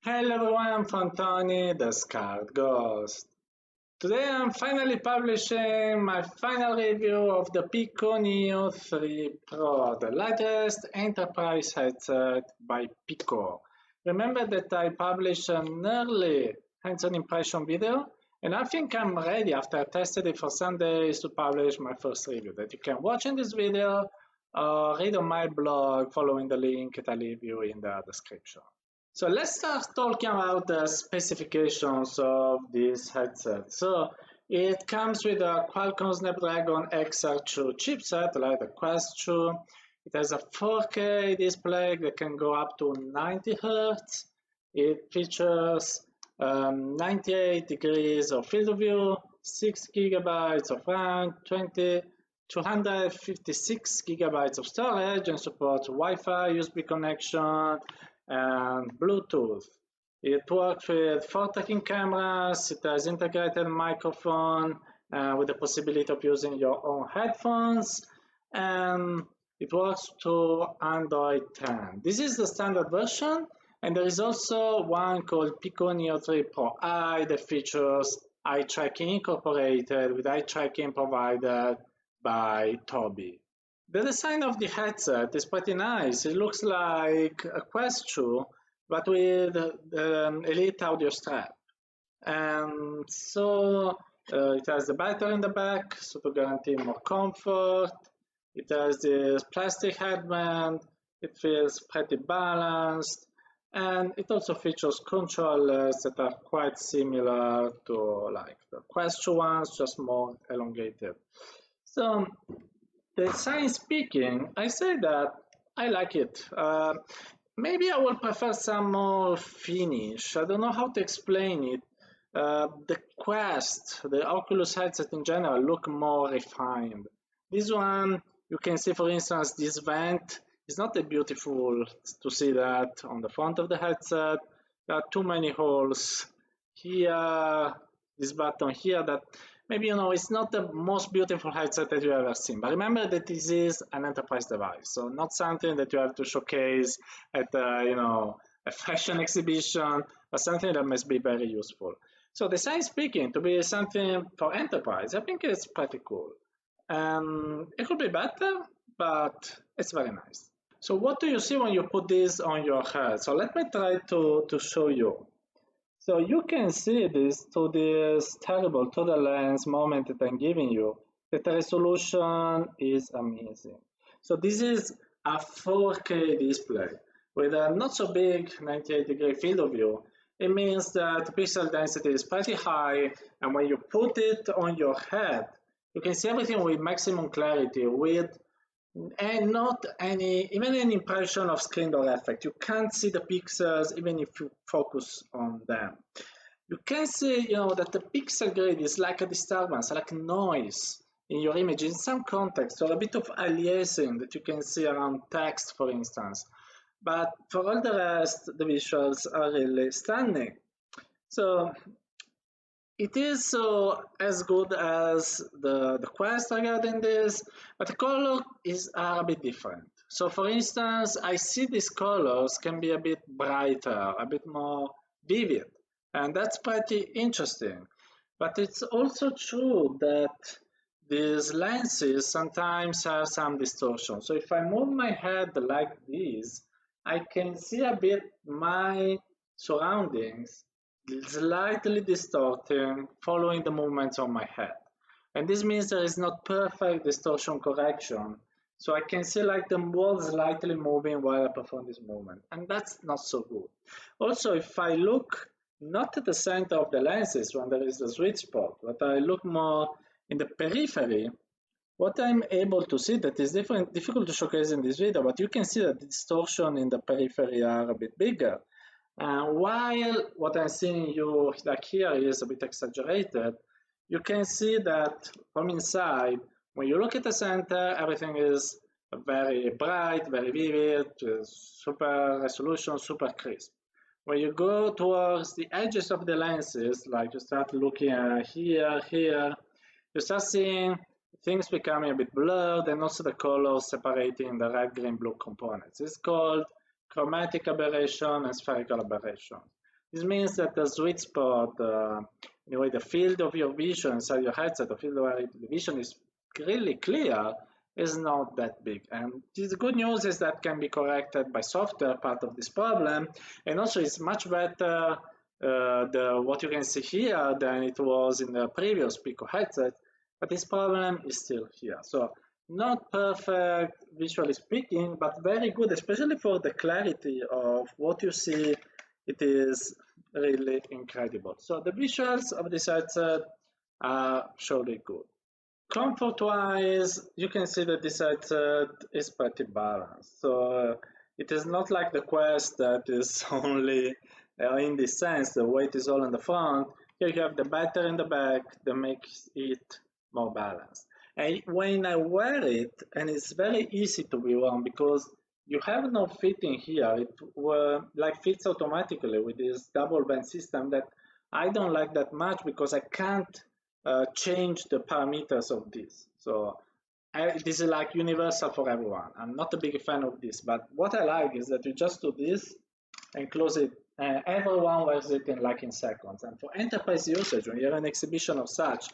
Hello everyone, I'm Fantoni, the Scarred Ghost. Today I'm finally publishing my final review of the Pico Neo 3 Pro, the latest enterprise headset by Pico. Remember that I published an early hands-on impression video, and I think I'm ready after I tested it for some days to publish my first review that you can watch in this video or read on my blog following the link that I leave you in the description. So let's start talking about the specifications of this headset. So it comes with a Qualcomm Snapdragon XR2 chipset, like the Quest 2. It has a 4K display that can go up to 90 Hz. It features 98 degrees of field of view, 6 gigabytes of RAM, 256 gigabytes of storage, and supports Wi-Fi, USB connection, and Bluetooth. It works with 4 tracking cameras, it has integrated microphone with the possibility of using your own headphones, and it works to Android 10. This is the standard version, and there is also one called Pico Neo 3 Pro I that features eye tracking incorporated with eye tracking provided by Tobii. The design of the headset is pretty nice. It looks like a Quest 2, but with the Elite audio strap. And so it has the battery in the back, so to guarantee more comfort. It has this plastic headband. It feels pretty balanced. And it also features controllers that are quite similar to like the Quest 2 ones, just more elongated. So the science speaking, I say that I like it. Maybe I would prefer some more finish. I don't know how to explain it. The Quest, the Oculus headset in general, look more refined. This one, you can see, for instance, this vent is not that beautiful to see that on the front of the headset. There are too many holes here, this button here that maybe it's not the most beautiful headset that you've ever seen. But remember that this is an enterprise device, so not something that you have to showcase at a fashion exhibition, but something that must be very useful. So design speaking, to be something for enterprise, I think it's pretty cool. It could be better, but it's very nice. So what do you see when you put this on your head? So let me try to show you. So you can see this through this terrible total lens moment that I'm giving you, that the resolution is amazing. So this is a 4K display with a not so big 98-degree field of view. It means that the pixel density is pretty high, and when you put it on your head, you can see everything with maximum clarity, with and not even an impression of screen door effect. You can't see the pixels even if you focus on them. You can see, that the pixel grid is like a disturbance, like noise in your image in some context, or a bit of aliasing that you can see around text, for instance. But for all the rest, the visuals are really stunning. So it is so as good as the Quest regarding this, but the color are a bit different. So for instance, I see these colors can be a bit brighter, a bit more vivid, and that's pretty interesting. But it's also true that these lenses sometimes have some distortion. So if I move my head like this, I can see a bit my surroundings slightly distorting following the movements of my head. And this means there is not perfect distortion correction. So I can see like the world slightly moving while I perform this movement. And that's not so good. Also, if I look not at the center of the lenses when there is a sweet spot, but I look more in the periphery, what I'm able to see that is difficult to showcase in this video, but you can see that the distortion in the periphery are a bit bigger. While what I'm seeing you like here is a bit exaggerated, you can see that from inside, when you look at the center, everything is very bright, very vivid, super resolution, super crisp. When you go towards the edges of the lenses, like you start looking here, you start seeing things becoming a bit blurred and also the colors separating the red, green, blue components. It's called chromatic aberration and spherical aberration. This means that the sweet spot, anyway, the field of your vision inside your headset, the field where the vision is really clear, is not that big. And the good news is that can be corrected by software, part of this problem. And also it's much better what you can see here than it was in the previous Pico headset, but this problem is still here. So not perfect visually speaking, but very good, especially for the clarity of what you see. It is really incredible. So the visuals of this headset are surely good. Comfort-wise, you can see that this headset is pretty balanced. So it is not like the Quest that is only in this sense, the weight is all in the front. Here you have the battery in the back that makes it more balanced. And when I wear it, and it's very easy to be worn because you have no fitting here. It like fits automatically with this double band system that I don't like that much because I can't change the parameters of this. So this is like universal for everyone. I'm not a big fan of this, but what I like is that you just do this and close it. Everyone wears it in seconds. And for enterprise usage, when you have an exhibition of such,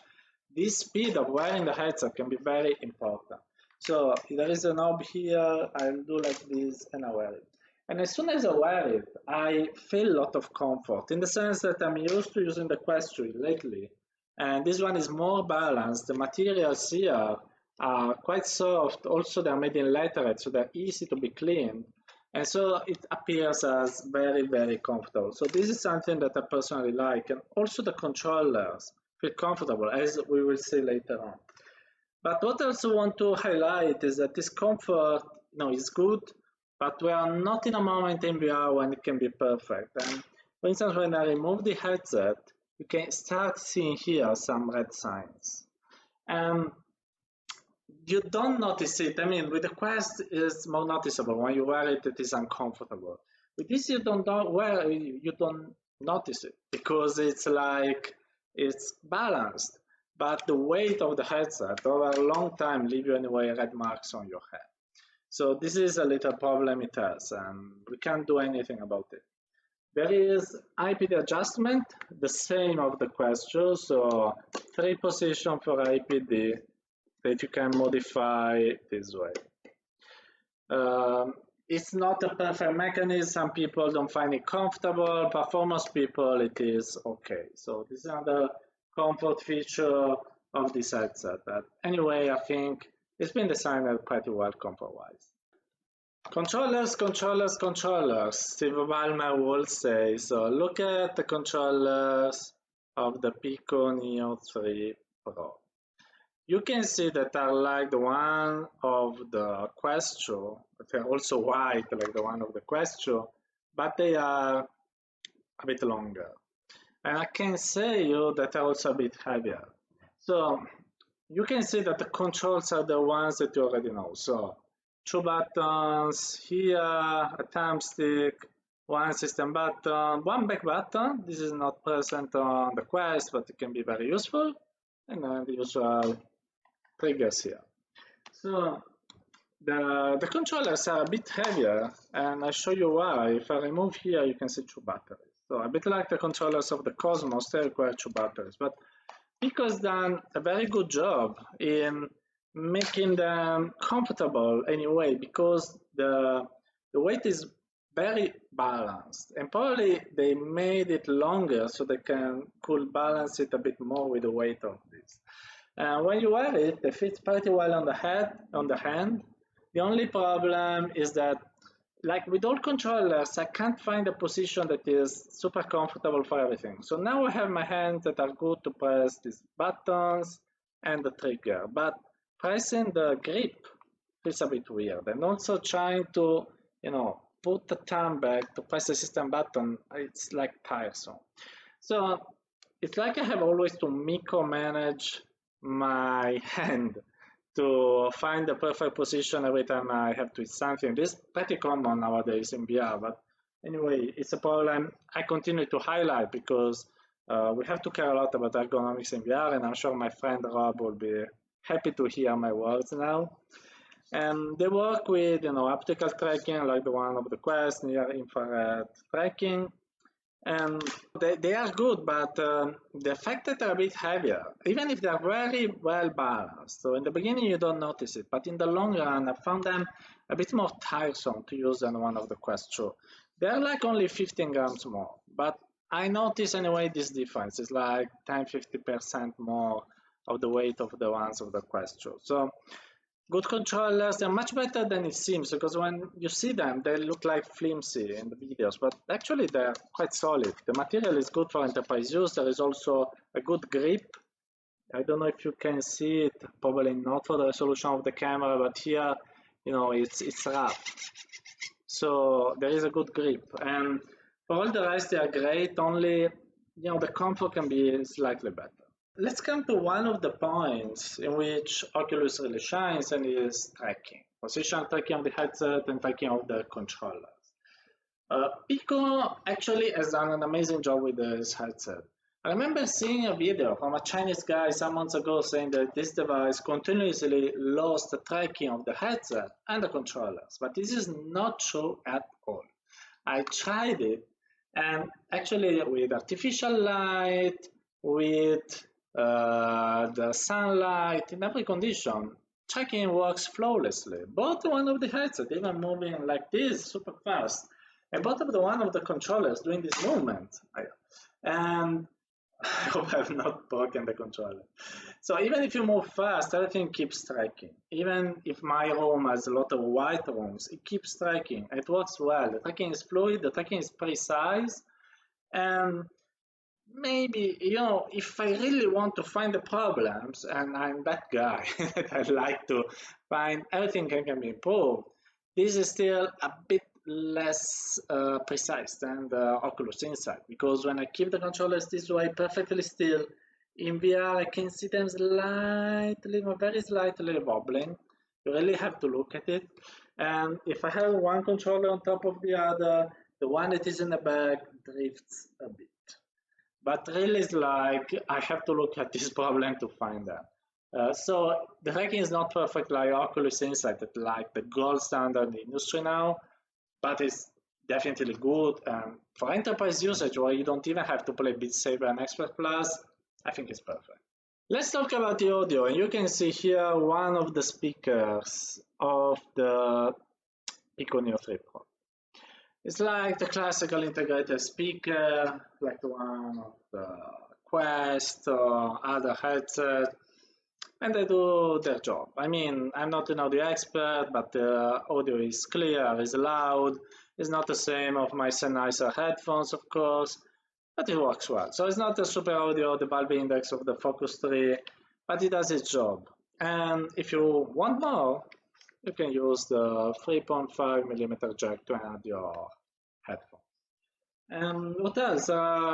this speed of wearing the headset can be very important. So there is a knob here, I'll do like this and I wear it. And as soon as I wear it, I feel a lot of comfort in the sense that I'm used to using the Quest 3 lately. And this one is more balanced. The materials here are quite soft. Also, they're made in latex, so they're easy to be cleaned. And so it appears as very, very comfortable. So this is something that I personally like. And also the controllers feel comfortable, as we will see later on. But what I also want to highlight is that this comfort, is good, but we are not in a moment in VR when it can be perfect. And for instance, when I remove the headset, you can start seeing here some red signs. And you don't notice it. I mean, with the Quest, it's more noticeable. When you wear it, it is uncomfortable. With this, you don't notice it because it's balanced. But the weight of the headset over a long time leave you anyway red marks on your head. So this is a little problem it has, and we can't do anything about it. There is IPD adjustment, the same of the Quest 2, so 3 positions for IPD that you can modify this way. It's not a perfect mechanism. Some people don't find it comfortable. Performance people, it is okay. So this is another comfort feature of this headset. But anyway, I think it's been designed pretty well comfort-wise. Controllers. Steve Ballmer will say. So look at the controllers of the Pico Neo 3 Pro. You can see that are like the one of the Quest 2, but they're also white like the one of the Quest 2, but they are a bit longer. And I can say you that are also a bit heavier. So you can see that the controls are the ones that you already know. So 2 buttons here, a thumbstick, 1 system button, 1 back button. This is not present on the Quest, but it can be very useful. And then the usual triggers here. So the controllers are a bit heavier, and I'll show you why. If I remove here, you can see 2 batteries. So a bit like the controllers of the Cosmos, they require 2 batteries. But Pico's done a very good job in making them comfortable anyway, because the weight is very balanced, and probably they made it longer so they could balance it a bit more with the weight of this. When you wear it, it fits pretty well on the hand. The only problem is that, like with all controllers, I can't find a position that is super comfortable for everything. So now I have my hands that are good to press these buttons and the trigger, but pressing the grip feels a bit weird. And also trying to, put the thumb back to press the system button, it's like tiresome. So it's like I have always to micromanage my hand to find the perfect position every time I have to hit something. This is pretty common nowadays in VR, but anyway, it's a problem I continue to highlight because we have to care a lot about ergonomics in VR, and I'm sure my friend Rob will be happy to hear my words now. And they work with optical tracking like the one of the Quest, near infrared tracking. And they are good, but the fact that they're a bit heavier, even if they're very well balanced, so in the beginning you don't notice it, but in the long run I found them a bit more tiresome to use than one of the Quest 2. They're like only 15 grams more, but I notice anyway this difference. It's like 10-50% more of the weight of the ones of the Quest 2. So good controllers, they're much better than it seems, because when you see them, they look like flimsy in the videos, but actually they're quite solid. The material is good for enterprise use. There is also a good grip. I don't know if you can see it, probably not for the resolution of the camera, but here, you know, it's rough. So there is a good grip. And for all the rest, they are great, only, you know, the comfort can be slightly better. Let's come to one of the points in which Oculus really shines, and is tracking. Position tracking of the headset and tracking of the controllers. Pico actually has done an amazing job with this headset. I remember seeing a video from a Chinese guy some months ago saying that this device continuously lost the tracking of the headset and the controllers, but this is not true at all. I tried it, and actually with artificial light, with the sunlight, in every condition, tracking works flawlessly. Both one of the headset even moving like this super fast, and both of the one of the controllers doing this movement. And I hope I've not broken the controller. So even if you move fast, everything keeps tracking. Even if my room has a lot of white rooms, it keeps tracking. It works well. The tracking is fluid, the tracking is precise, and maybe, you know, if I really want to find the problems, and I'm that guy that I like to find everything can be improved, this is still a bit less precise than the Oculus Insight, because when I keep the controllers this way perfectly still, in VR I can see them slightly, very slightly wobbling. You really have to look at it. And if I have one controller on top of the other, the one that is in the back drifts a bit. But really, it's like I have to look at this problem to find that. So the tracking is not perfect like Oculus Insight, that like the gold standard in the industry now, but it's definitely good. For enterprise usage, where you don't even have to play Beat Saber and Expert Plus, I think it's perfect. Let's talk about the audio, and you can see here one of the speakers of the Pico Neo 3 Pro. It's like the classical integrated speaker, like the one of the Quest or other headset, and they do their job. I mean, I'm not an audio expert, but the audio is clear, is loud. It's not the same of my Sennheiser headphones, of course, but it works well. So it's not a super audio, the bulb index of the Focus 3, but it does its job. And if you want more, you can use the 3.5mm jack to add your headphones. And what else?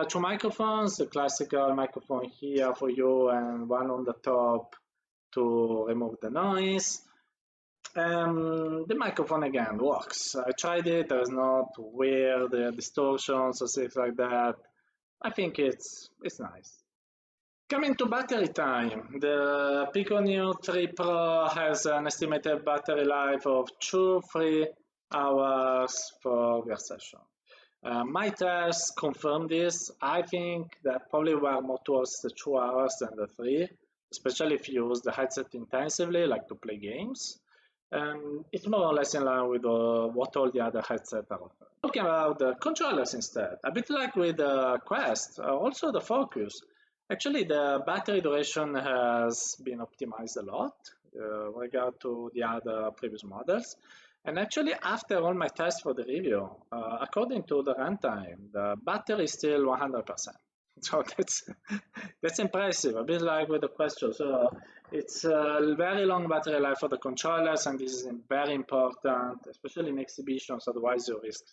Two microphones, the classical microphone here for you and one on the top to remove the noise. The microphone again works. I tried it, there's not weird distortions or things like that. I think it's nice. Coming to battery time, the Pico Neo 3 Pro has an estimated battery life of 2-3 hours for your session. My tests confirm this. I think that probably were more towards the 2 hours than the 3, especially if you use the headset intensively, like to play games. It's more or less in line with what all the other headsets are offering. Talking about the controllers instead, a bit like with the Quest, also the Focus. Actually, the battery duration has been optimized a lot with regard to the other previous models. And actually, after all my tests for the review, according to the runtime, the battery is still 100%. So that's impressive, a bit like with the Quest 2. So it's a very long battery life for the controllers, and this is very important, especially in exhibitions. Otherwise, you risk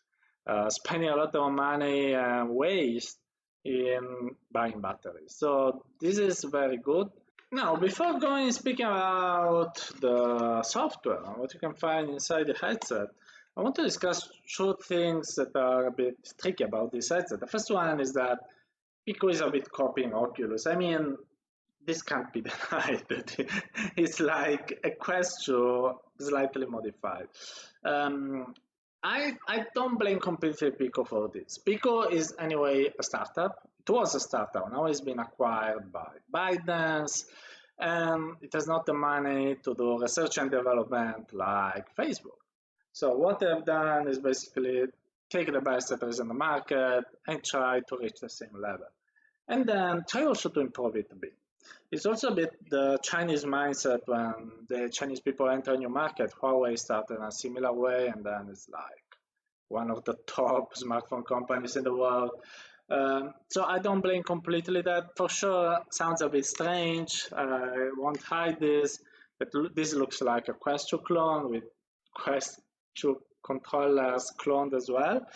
spending a lot of money and waste in buying batteries. So this is very good. Now, before speaking about the software, what you can find inside the headset, I want to discuss two things that are a bit tricky about this headset. The first one is that Pico is a bit copying Oculus. I mean, this can't be denied. It's like a Quest 2 slightly modified. I don't blame completely Pico for this. Pico is anyway a startup. It was a startup. Now it's been acquired by ByteDance, and it has not the money to do research and development like Facebook. So what they've done is basically take the best that is in the market and try to reach the same level. And then try also to improve it a bit. It's also a bit the Chinese mindset when the Chinese people enter a new market. Huawei started in a similar way, and then it's like one of the top smartphone companies in the world. So I don't blame completely that. For sure, sounds a bit strange. I won't hide this. But this looks like a Quest 2 clone with Quest 2 controllers cloned as well.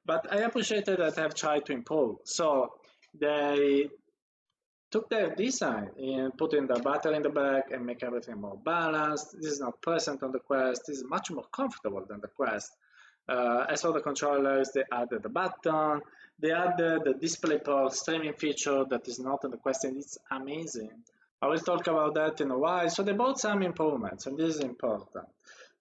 But I appreciated that they've tried to improve. So they took their design and put in the battery in the back and make everything more balanced. This is not present on the Quest. This is much more comfortable than the Quest. As for the controllers, they added the button. They added the DisplayPort streaming feature that is not on the Quest, and it's amazing. I will talk about that in a while. So they brought some improvements, and this is important.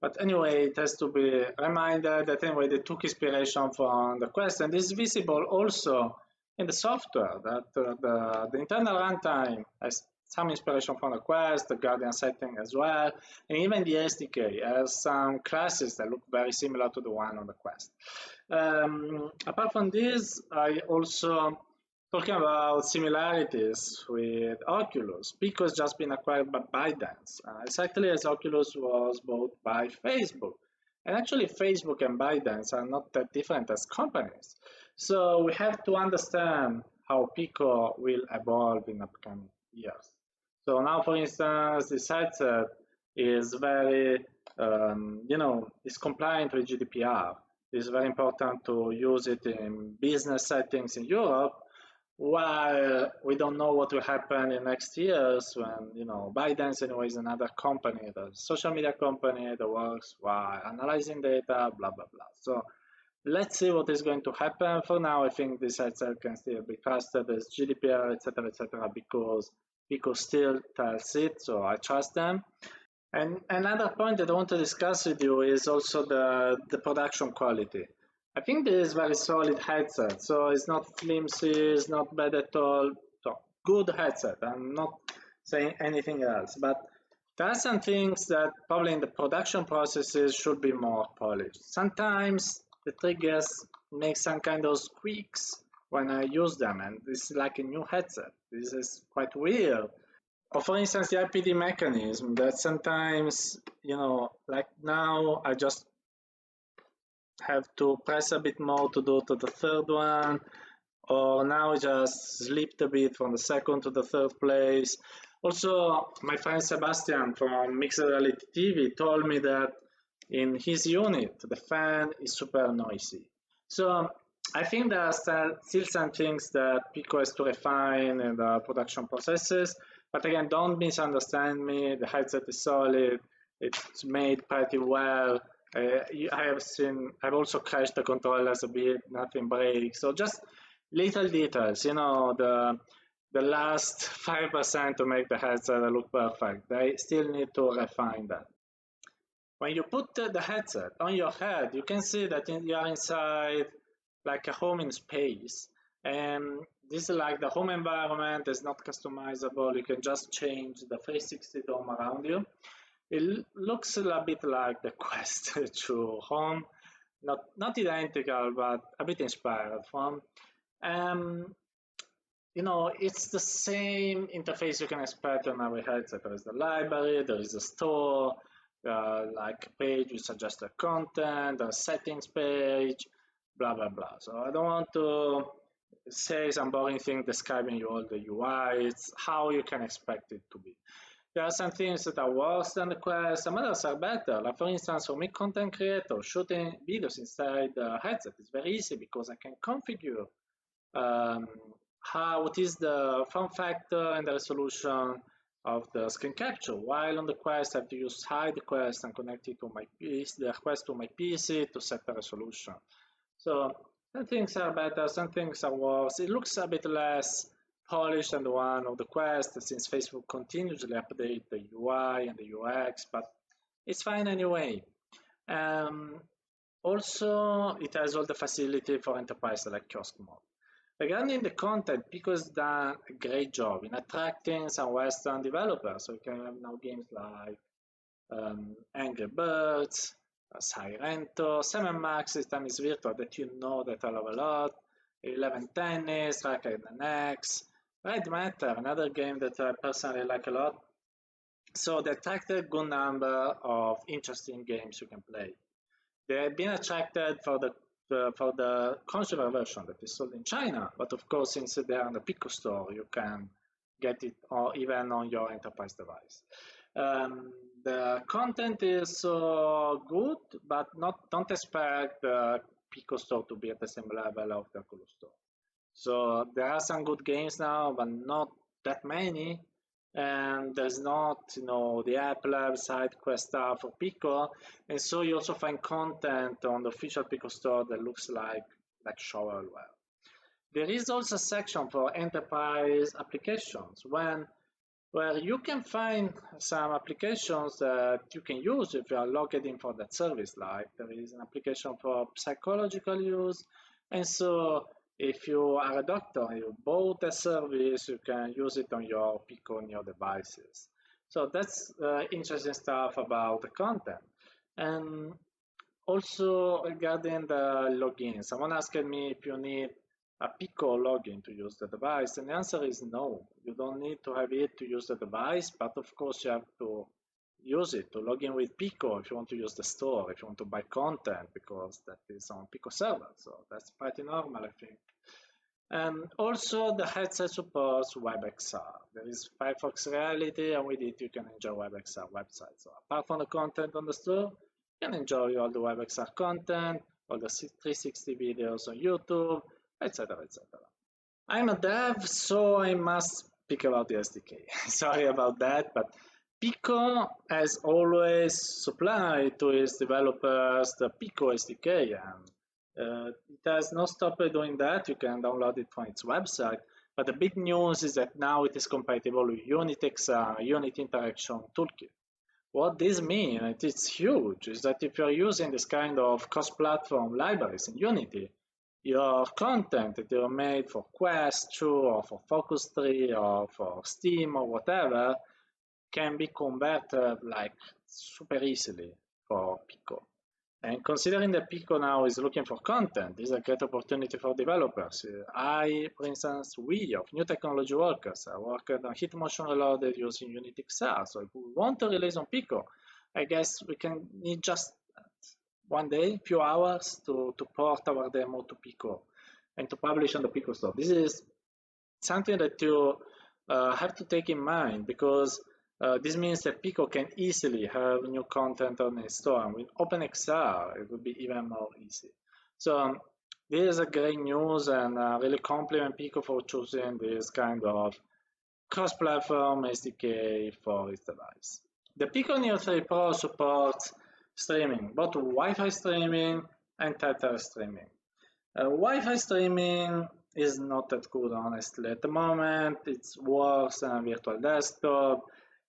But anyway, it has to be reminded that anyway they took inspiration from the Quest, and this is visible also in the software that the internal runtime has some inspiration from the Quest, the Guardian setting as well, and even the SDK has some classes that look very similar to the one on the Quest. Apart from this, I also talking about similarities with Oculus. Pico has just been acquired by ByteDance. Exactly as Oculus was bought by Facebook. And actually, Facebook and ByteDance are not that different as companies. So we have to understand how Pico will evolve in upcoming years. So now, for instance, this headset is very, is compliant with GDPR. It's very important to use it in business settings in Europe, while we don't know what will happen in next years when, ByteDance anyway is another company, the social media company that works while analyzing data, blah, blah, blah. So let's see what is going to happen. For now, I think this headset can still be trusted as GDPR, etc., because Pico still tells it, so I trust them. And another point that I want to discuss with you is also the production quality. I think this is very solid headset, so it's not flimsy, it's not bad at all. So good headset. I'm not saying anything else, but there are some things that probably in the production processes should be more polished. Sometimes the triggers make some kind of squeaks when I use them, and this is like a new headset. This is quite weird. Or for instance, the IPD mechanism that sometimes, like now I just have to press a bit more to do to the third one, or now I just slipped a bit from the second to the third place. Also, my friend Sebastian from Mixed Reality TV told me that in his unit, the fan is super noisy. So I think there are still some things that Pico has to refine in the production processes. But again, don't misunderstand me. The headset is solid. It's made pretty well. I've also crashed the controllers a bit. Nothing breaks. So just little details. The last 5% to make the headset look perfect. They still need to refine that. When you put the headset on your head, you can see that you are inside like a home in space. And this is like the home environment is not customizable. You can just change the 360 dome around you. It looks a bit like the Quest 2 home, not identical, but a bit inspired from. It's the same interface you can expect on every headset. There is the library, there is a store, like a page with suggested content, a settings page, blah, blah, blah. So I don't want to say some boring thing describing you all the UI. It's how you can expect it to be. There are some things that are worse than the Quest, some others are better. Like for instance, for me, content creator, shooting videos inside the headset is very easy because I can configure what is the form factor and the resolution of the screen capture. While on the Quest, I have to use hide Quest and connect it to my PC, the Quest to my PC to set the resolution. So some things are better, some things are worse. It looks a bit less polished than the one of the Quest since Facebook continuously update the UI and the UX, but it's fine anyway. Also, it has all the facility for enterprise like kiosk mode. Regarding the content, Pico has done a great job in attracting some Western developers. So you can have now games like Angry Birds, Sirento, 7 Max this time is virtual that you know that I love a lot, 11 Tennis, Racket X, Red Matter, another game that I personally like a lot. So they attracted a good number of interesting games you can play. They have been attracted for the consumer version that is sold in China, but of course, since they are on the Pico store, you can get it even on your enterprise device. The content is good, but don't expect the Pico store to be at the same level of the Oculus store. So there are some good games now, but not that many. And there's not, the app lab side quest stuff for Pico, and so you also find content on the official Pico store that looks like shovelware. There is also a section for enterprise applications where you can find some applications that you can use if you are logged in for that service. Like there is an application for psychological use, and so if you are a doctor and you bought a service, you can use it on your Pico Neo devices. So that's interesting stuff about the content. And also regarding the login, someone asked me if you need a Pico login to use the device, and the answer is no. You don't need to have it to use the device, but of course you have to use it to log in with Pico if you want to use the store, if you want to buy content, because that is on Pico server. So that's pretty normal, I think. And also the headset supports WebXR. There is Firefox Reality, and with it you can enjoy WebXR websites. So apart from the content on the store, you can enjoy all the WebXR content, all the 360 videos on YouTube, etc., etc. I'm a dev, so I must speak about the SDK. Sorry about that, but Pico has always supplied to its developers the Pico SDK, and it has not stopped doing that. You can download it from its website. But the big news is that now it is compatible with UnitXR, Unity Interaction Toolkit. What this means, and it's huge, is that if you're using this kind of cross-platform libraries in Unity, your content that you made for Quest 2 or for Focus 3 or for Steam or whatever can be converted like super easily for Pico. And considering that Pico now is looking for content, this is a great opportunity for developers. For instance, we of New Technology Workers, I worked on Hit Motion Reloaded using UnitXR. So if we want to release on Pico, I guess we can need just one day, few hours to port our demo to Pico and to publish on the Pico store. This is something that you have to take in mind, because this means that Pico can easily have new content on its store, and with OpenXR it would be even more easy. So this is a great news, and really compliment Pico for choosing this kind of cross-platform SDK for its device. The Pico Neo 3 Pro supports streaming, both Wi-Fi streaming and Tether streaming. Wi-Fi streaming is not that good, honestly. At the moment, it's worse than a virtual desktop,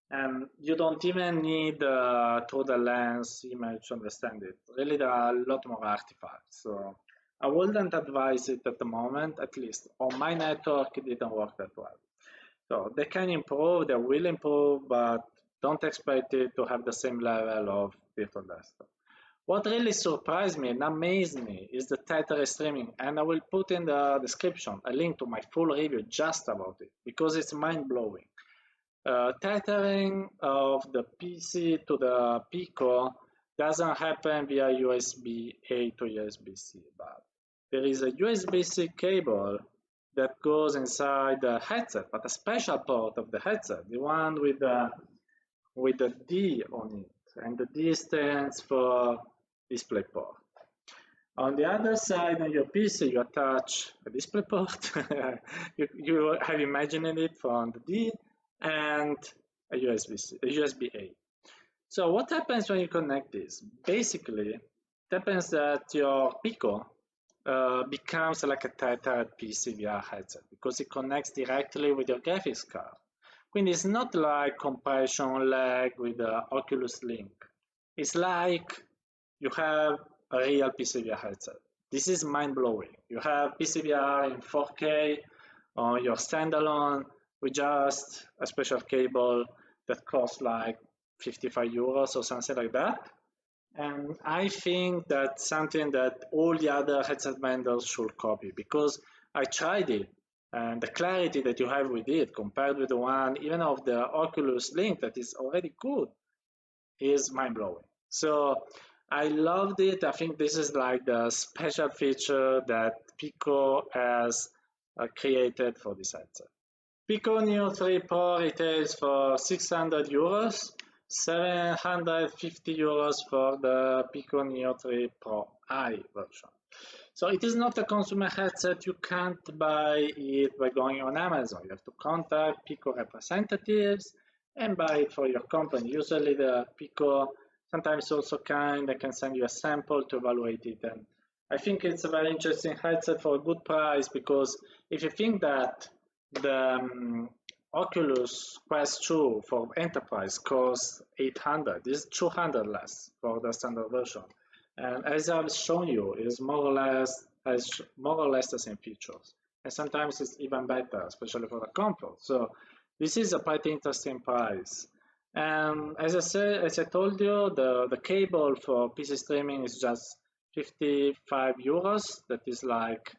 and you don't even need through the lens image to understand it. Really, there are a lot more artifacts. So I wouldn't advise it at the moment, at least on my network, it didn't work that well. So they can improve, they will improve, but don't expect it to have the same level of virtual desktop. What really surprised me and amazed me is the Tether streaming, and I will put in the description a link to my full review just about it, because it's mind-blowing. Tethering of the PC to the Pico doesn't happen via USB-A to USB-C, but there is a USB-C cable that goes inside the headset, but a special port of the headset, the one with the D on it, and the D stands for DisplayPort. On the other side on your PC, you attach a DisplayPort. you have imagined it from the D and a USB-A. So what happens when you connect this? Basically, it happens that your Pico becomes like a tethered PC via headset, because it connects directly with your graphics card. Quindi it's not like compression lag with the Oculus Link. It's like you have a real PCVR headset. This is mind-blowing. You have PCVR in 4K on your standalone with just a special cable that costs like 55 euros or something like that. And I think that's something that all the other headset vendors should copy, because I tried it, and the clarity that you have with it compared with the one even of the Oculus Link that is already good is mind-blowing. So I loved it. I think this is like the special feature that Pico has created for this headset. Pico Neo 3 Pro retails for 600 euros, 750 euros for the Pico Neo 3 Pro I version. So it is not a consumer headset. You can't buy it by going on Amazon. You have to contact Pico representatives and buy it for your company. Usually the Pico sometimes also they can send you a sample to evaluate it. And I think it's a very interesting headset for a good price, because if you think that the Oculus Quest 2 for enterprise costs 800, this is 200 less for the standard version. And as I've shown you, is more or less the same features. And sometimes it's even better, especially for the comfort. So this is a pretty interesting price. And as I told you, the cable for PC streaming is just 55 euros. That is like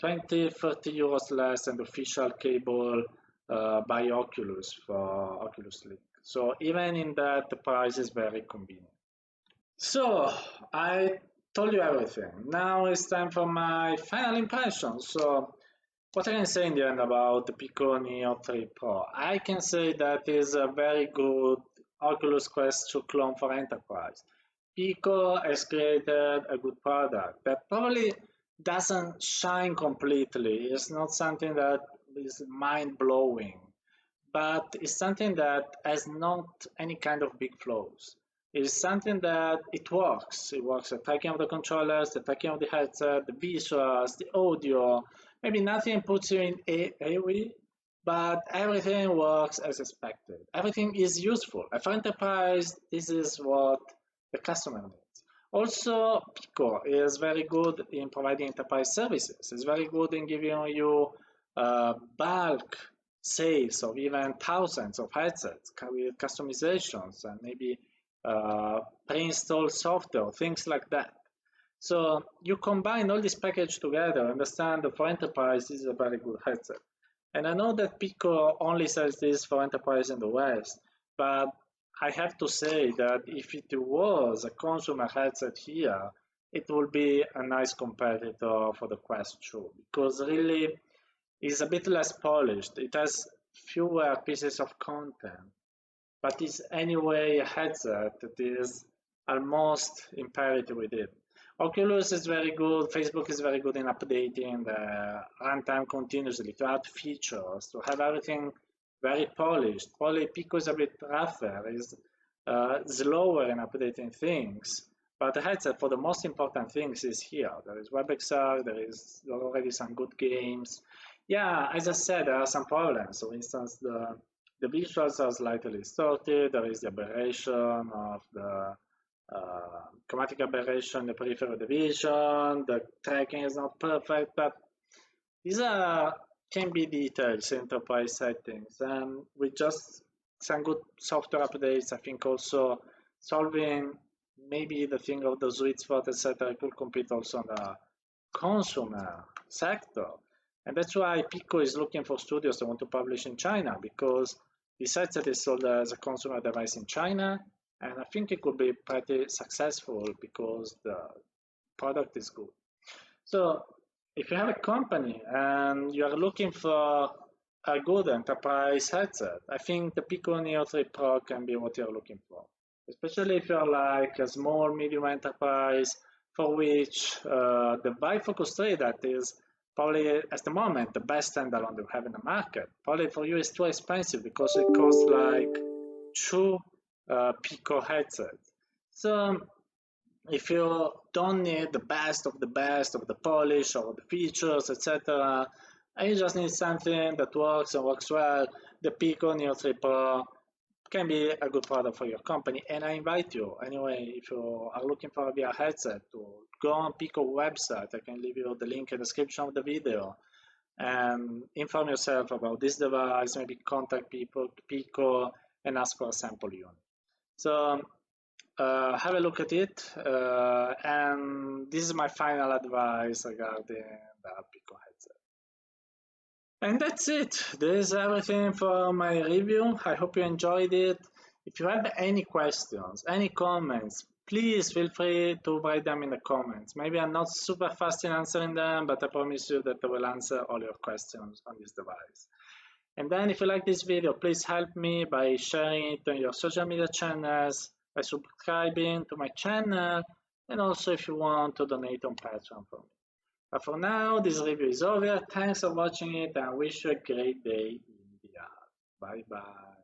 20, 30 euros less than the official cable by Oculus for Oculus Link. So even in that, the price is very convenient. So I told you everything. Now it's time for my final impressions. So what I can say in the end about the Pico Neo 3 Pro? I can say that is a very good Oculus Quest 2 clone for enterprise. Pico has created a good product that probably doesn't shine completely. It's not something that is mind-blowing, but it's something that has not any kind of big flaws. It's something that it works. It works the tracking of the controllers, the tracking of the headset, the visuals, the audio. Maybe nothing puts you in AOE, but everything works as expected. Everything is useful. For enterprise, this is what the customer needs. Also, Pico is very good in providing enterprise services. It's very good in giving you bulk sales of even thousands of headsets with customizations and maybe pre-installed software, things like that. So you combine all this package together, understand that for enterprise this is a very good headset. And I know that Pico only sells this for enterprise in the West, but I have to say that if it was a consumer headset here, it would be a nice competitor for the Quest 2, because really it's a bit less polished. It has fewer pieces of content, but it's anyway a headset that is almost in parity with it. Oculus is very good. Facebook is very good in updating the runtime continuously to add features, to have everything very polished. Probably Pico is a bit rougher, is slower in updating things. But the headset for the most important things is here. There is WebXR, there is already some good games. Yeah, as I said, there are some problems. For instance, the visuals are slightly distorted. There is the aberration of the chromatic aberration, the peripheral division, the tracking is not perfect, but these can be details in enterprise settings. And with just some good software updates, I think also solving maybe the thing of the sweet spot, etc., could compete also on the consumer sector. And that's why Pico is looking for studios that want to publish in China, because this headset is sold as a consumer device in China, and I think it could be pretty successful because the product is good. So if you have a company and you are looking for a good enterprise headset, I think the Pico Neo 3 Pro can be what you're looking for, especially if you're like a small, medium enterprise for which the bifocus 3 that is probably at the moment the best standalone you have in the market, probably for you is too expensive because it costs like 2 Pico headsets. So if you don't need the best of the polish or the features, etc., and you just need something that works and works well, the Pico Neo 3 Pro can be a good product for your company. And I invite you, anyway, if you are looking for a VR headset, to go on Pico website. I can leave you the link in the description of the video and inform yourself about this device, maybe contact Pico and ask for a sample unit. So have a look at it, and this is my final advice regarding the Pico headset. And that's it. This is everything for my review. I hope you enjoyed it. If you have any questions, any comments, please feel free to write them in the comments. Maybe I'm not super fast in answering them, but I promise you that I will answer all your questions on this device. And then if you like this video, please help me by sharing it on your social media channels, by subscribing to my channel, and also if you want to donate on Patreon for me. But for now, this review is over. Thanks for watching it, and I wish you a great day in VR. Bye bye.